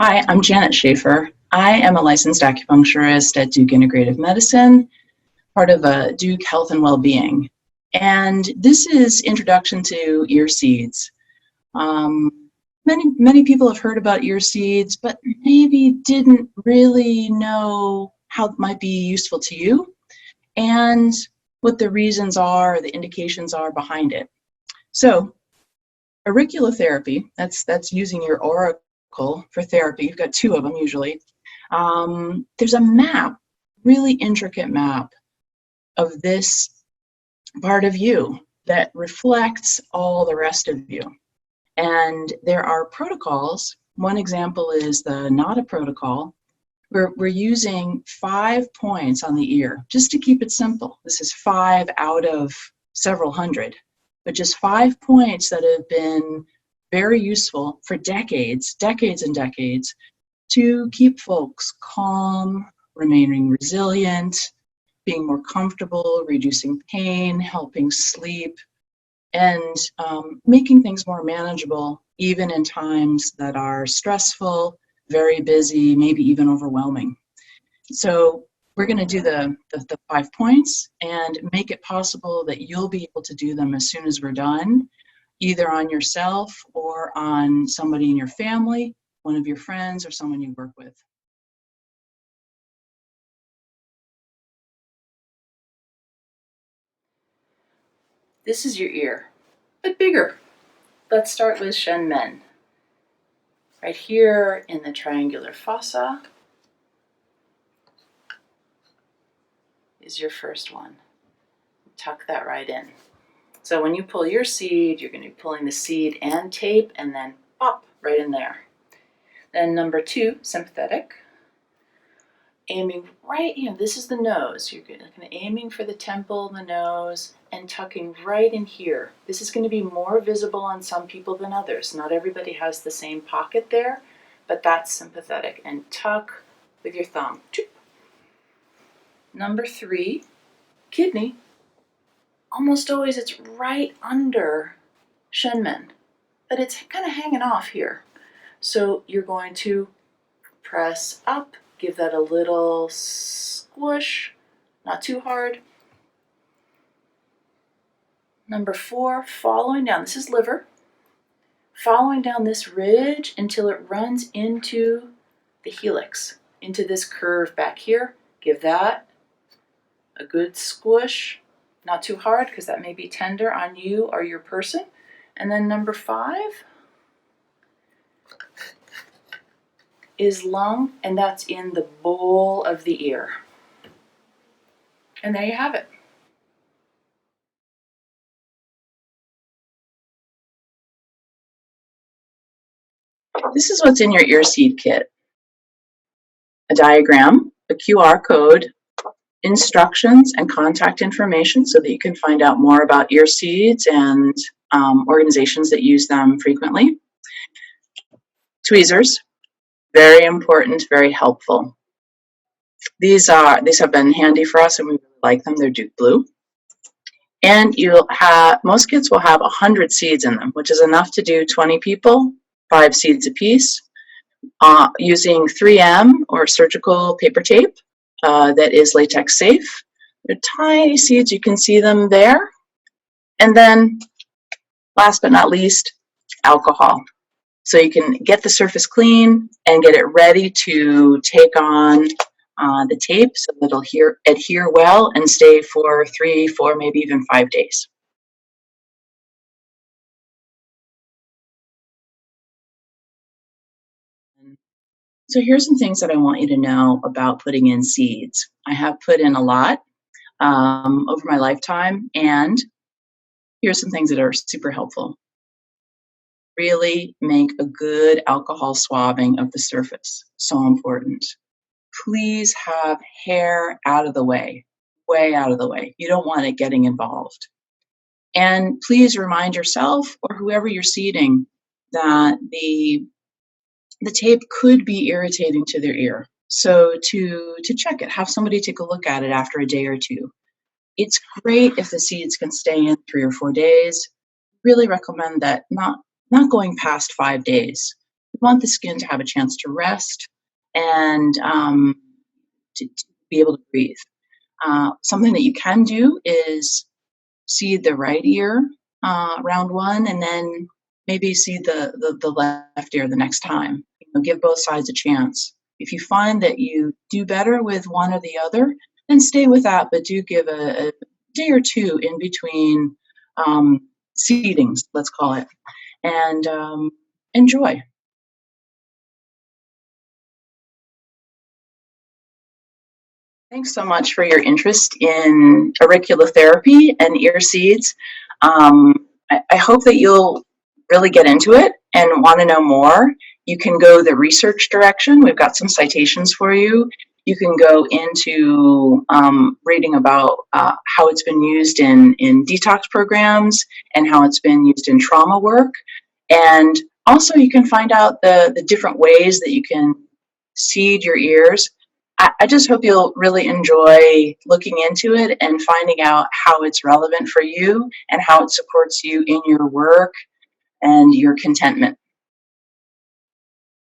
Hi, I'm Janet Shaffer. I am a licensed acupuncturist at Duke Integrative Medicine, part of Duke Health and Wellbeing. And this is Introduction to Ear Seeds. Many people have heard about ear seeds, but maybe didn't really know how it might be useful to you and what the reasons are, the indications are behind it. So, auriculotherapy, that's using your auricle for therapy. You've got two of them usually. There's a map, really intricate map of this part of you that reflects all the rest of you. And there are protocols. One example is the NADA protocol. We're using 5 points on the ear, just to keep it simple. This is 5 out of several hundred, but just 5 points that have been very useful for decades and decades to keep folks calm, remaining resilient, being more comfortable, reducing pain, helping sleep, and making things more manageable, even in times that are stressful, very busy, maybe even overwhelming. So we're going to do the 5 points and make it possible that you'll be able to do them as soon as we're done, either on yourself or on somebody in your family, one of your friends, or someone you work with. This is your ear, but bigger. Let's start with Shen Men. Right here in the triangular fossa is your first one. Tuck that right in. So when you pull your seed, you're going to be pulling the seed and tape and then pop right in there. Then number 2, sympathetic. Aiming right here, this is the nose. You're going to aiming for the temple, the nose, and tucking right in here. This is going to be more visible on some people than others. Not everybody has the same pocket there, but that's sympathetic. And tuck with your thumb. Number 3, kidney. Almost always it's right under Shenmen, but it's kind of hanging off here. So you're going to press up, give that a little squish, not too hard. Number 4, following down, this is liver, following down this ridge until it runs into the helix, into this curve back here. Give that a good squish, not too hard because that may be tender on you or your person. And then number 5 is lung, and that's in the bowl of the ear. And there you have it. This is what's in your ear seed kit. A diagram, a QR code, instructions, and contact information so that you can find out more about ear seeds and organizations that use them frequently. Tweezers, very important, very helpful. These have been handy for us and we really like them. They're Duke Blue. And most kits will have 100 seeds in them, which is enough to do 20 people, 5 seeds apiece, using 3M or surgical paper tape that is latex safe. They're tiny seeds, you can see them there. And then, last but not least, alcohol. So you can get the surface clean and get it ready to take on the tape so that it'll adhere well and stay for 3, 4, maybe even 5 days. So here's some things that I want you to know about putting in seeds. I have put in a lot over my lifetime, and here's some things that are super helpful. Really make a good alcohol swabbing of the surface. So important. Please have hair out of the way, way out of the way. You don't want it getting involved. And please remind yourself or whoever you're seeding that the tape could be irritating to their ear. So to check it, have somebody take a look at it after a day or 2. It's great if the seeds can stay in 3 or 4 days. Really recommend that not going past 5 days. We want the skin to have a chance to rest and to be able to breathe. Something that you can do is seed the right ear round one, and then maybe seed the left ear the next time. Give both sides a chance. If you find that you do better with one or the other, then stay with that, but do give a day or two in between seedings, let's call it, and enjoy. Thanks so much for your interest in auriculotherapy and ear seeds. I hope that you'll really get into it and want to know more. You can go the research direction. We've got some citations for you. You can go into reading about how it's been used in detox programs and how it's been used in trauma work. And also you can find out the different ways that you can seed your ears. I just hope you'll really enjoy looking into it and finding out how it's relevant for you and how it supports you in your work and your contentment.